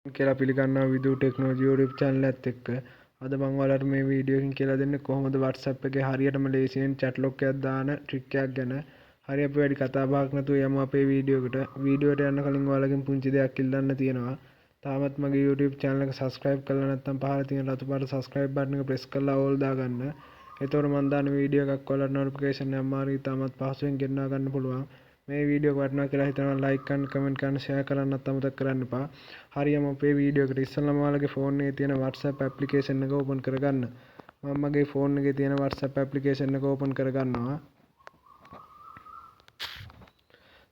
කියලා පිළිගන්නවා විදු technology YouTube channel එකත් එක්ක. අද මම ඔයාලට මේ වීඩියෝ එකකින් කියලා දෙන්නේ කොහොමද WhatsApp එකේ හරියටම ලේසියෙන් chat lock එකක් දාන ට්‍රික් එකක් ගැන. හරි අපි වැඩි කතා බහක් නැතුව යමු අපේ වීඩියෝ එකට. වීඩියෝ එකට යන්න කලින් ඔයාලගෙන් පුංචි දෙයක් ඉල්ලන්න තියෙනවා. තාමත් මගේ YouTube channel එක subscribe කරලා නැත්නම් පහළ තියෙන රතු පාට subscribe button එක press කරලා all දාගන්න. එතකොට මම දාන වීඩියෝ එකක් ඔයාලට notification එක මාර්ගයෙන් තාමත් පහසුවෙන් ගෙන්වා ගන්න පුළුවන්. මේ වීඩියෝ එක වටිනවා කියලා හිතනවා like කරන්න comment කරන්න share කරන්නත් අමතක කරන්න එපා. හරියම අපේ වීඩියෝ එකට ඉස්සෙල්ලාම ඔයාලගේ ෆෝන් එකේ තියෙන WhatsApp application එක open කරගන්න. මම මගේ ෆෝන් එකේ තියෙන WhatsApp application එක open කරගන්නවා.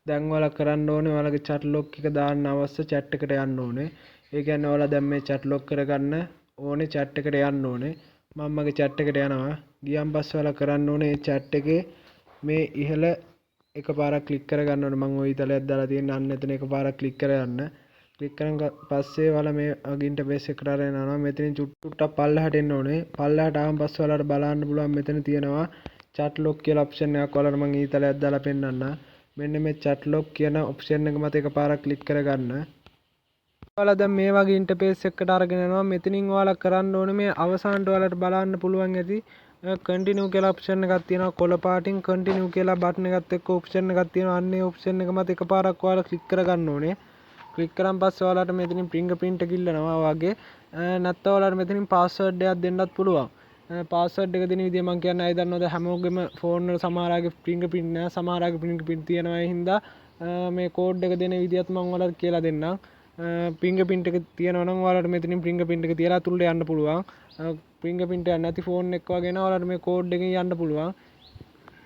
දැන් ඔයාලා කරන්න ඕනේ ඔයාලගේ chat lock එක දාන්න අවශ්‍ය chat එකට යන්න ඕනේ. ඒ කියන්නේ ඔයාලා දැන් මේ chat lock කරගන්න ඕනේ chat එකට යන්න ඕනේ. මම මගේ chat එකට යනවා. ගියන් පස්සේ ඔයාලා කරන්න ඕනේ මේ chat එකේ මේ ඉහළ එකපාරක් ක්ලික් කරගන්න ඕනේ. මම ওই ඉතලයක් දාලා තියෙන අන්න එතන එකපාරක් ක්ලික් කරගන්න. ක්ලික් කරන් පස්සේ ඔයාලා මේ ඉන්ටර්ෆේස් එකට අරගෙන යනවා. මෙතනින් චුට්ටක් පල්ලෙහාට එන්න ඕනේ. පල්ලෙහාට ආවම පස්සේ ඔයාලට බලන්න පුළුවන් මෙතන තියෙනවා chat lock කියලා ඔප්ෂන් එකක්. ඔයාලට මම ඊතලයක් දාලා පෙන්නන්නම්. මෙන්න මේ chat lock කියන ඔප්ෂන් එක මත එකපාරක් ක්ලික් කරගන්න. ඔයාලා දැන් මේ වගේ ඉන්ටර්ෆේස් එකකට අරගෙන යනවා. මෙතනින් ඔයාලා කරන්න ඕනේ මේ අවසානට ඔයාලට බලන්න පුළුවන් ඇති continue කියලා ඔප්ෂන් එකක් තියෙනවා. කොළ පාටින් continue කියලා බටන් එකත් එක්ක ඔප්ෂන් එකක් තියෙනවා. අන්න ඒ ඔප්ෂන් එක මත එකපාරක් ඔයාලා ක්ලික් කරගන්න ඕනේ. ක්ලික් කරන් පස්සේ ඔයාලට මෙතනින් fingerprint එක ඉල්ලනවා වගේ. නැත්නම් ඔයාලට මෙතනින් password එකක් දෙන්නත් පුළුවන්. password එක දෙන විදිය මම කියන්නේ අය දන්නවද හැමෝගෙම ෆෝන් වල සමහර අයගේ fingerprint නැහැ. සමහර අයගේ fingerprint තියෙනවා. ඒ හින්දා මේ කෝඩ් එක දෙන විදියත් මම ඔයාලට කියලා දෙන්නම්. fingerprint එක තියෙනවා නම් ඔයාලට මෙතනින් fingerprint එක තියලා අතුලට යන්න පුළුවන්. fingerprint එක නැති ෆෝන් එක වගේ නම් ඔයාලට මේ කෝඩ් එකෙන් යන්න පුළුවන්.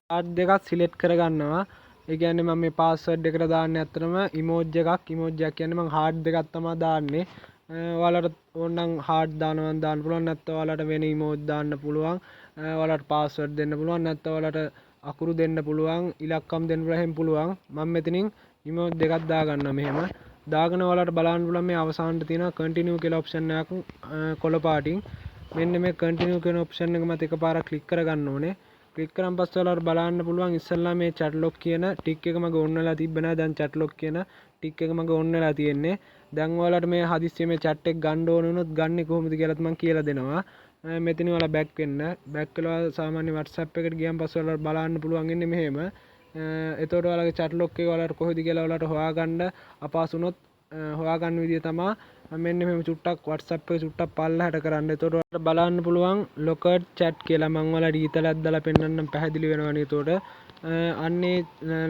කාඩ් දෙකක් සිලෙක්ට් කරගන්නවා. ඒ කියන්නේ මම මේ password එකට දාන්නේ අතරම emoji එකක්. emoji එකක් කියන්නේ මම heart දෙකක් තමයි දාන්නේ. ඔයාලට ඕනනම් heart දානවා නම් දාන්න පුළුවන්. නැත්නම් ඔයාලට වෙන emoji දාන්න පුළුවන්. ඔයාලට password දෙන්න පුළුවන්. නැත්නම් ඔයාලට අකුරු දෙන්න පුළුවන්. ඉලක්කම් දෙන්න පුළුවන්. මම මෙතනින් emoji දෙකක් දාගන්නවා මෙහෙම. දාගෙන ඔයාලට බලන්න පුළුවන් මේ අවසානට තියෙනවා continue කියලා ඔප්ෂන් එකක් කොළ පාටින්. මෙන්න මේ continue කියන ඔප්ෂන් එක මත එකපාරක් ක්ලික් කරගන්න ඕනේ. ක්ලික් කරන් පස්සේ ඔයාලට බලන්න පුළුවන් ඉස්සෙල්ලා මේ chat lock කියන ටික් එක මගේ ඔන් වෙලා තිබ්බ නෑ. දැන් chat lock කියන ටික් එක මගේ ඔන් වෙලා තියෙන්නේ. දැන් ඔයාලට මේ හදිස්සියේ මේ chat එක ගන්න ඕන වුණොත් ගන්නේ කොහොමද කියලාත් මම කියලා දෙනවා. මෙතන ඔයාලා back වෙන්න. back වෙලා සාමාන්‍ය WhatsApp එකට ගියන් පස්සේ ඔයාලට බලන්න පුළුවන් ඉන්නේ මෙහෙම. එතකොට ඔයාලගේ chat lock එක ඔයාලට කොහෙද කියලා ඔයාලට හොයාගන්න අපහසු වුණොත් හොයාගන්න විදිය තමයි මෙන්න මෙහෙම චුට්ටක් WhatsApp එක චුට්ටක් පල්ලෙහාට කරන්න. එතකොට ඔයාලට බලන්න පුළුවන් locked chat කියලා මම ඔයාලට ඊතලයක් දාලා පෙන්නන්නම් පැහැදිලි වෙනවනේ. එතකොට අන්නේ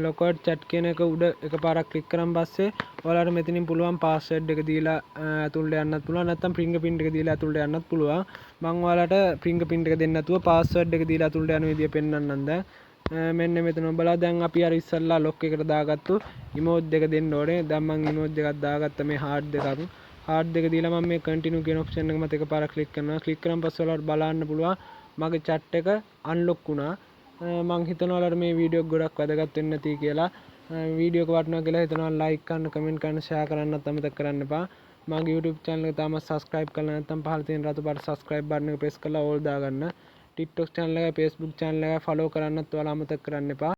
locked chat කියන එක උඩ එකපාරක් ක්ලික් කරන් පස්සේ ඔයාලට මෙතනින් පුළුවන් password එක දීලා ඇතුළට යන්නත් පුළුවන්. නැත්නම් fingerprint එක දීලා ඇතුළට යන්නත් පුළුවන්. මම ඔයාලට fingerprint එක දෙන්න නැතුව password එක දීලා ඇතුළට යන විදිය පෙන්නන්නම් දැන්. මෙන්න මෙතන ඔබලා දැන් අපි අර ඉස්සල්ලා ලොක් එකට දාගත්තු emoji දෙක දෙන්න ඕනේ. දැන් මම emoji දෙකක් දාගත්ත මේ heart දෙකක්. heart දෙක දීලා මම මේ continue කියන option එක මත එකපාරක් click කරනවා. click කරන් පස්සේ ඔයාලට බලන්න පුළුවන් මගේ chat එක unlock වුණා. මම හිතනවා ඔයාලට මේ වීඩියෝ එක ගොඩක් වැදගත් වෙන්න ඇති කියලා. වීඩියෝ එක වටිනවා කියලා හිතනවා like කරන්න, comment කරන්න, share කරන්නත් අමතක කරන්න එපා. මගේ YouTube channel එක තාම subscribe කරලා නැත්නම් පහළ තියෙන රතු පාට subscribe button එක press කරලා all දාගන්න. TikTok channel එක, Facebook channel එක follow කරන්නත් ඔයාලා අමතක කරන්න එපා.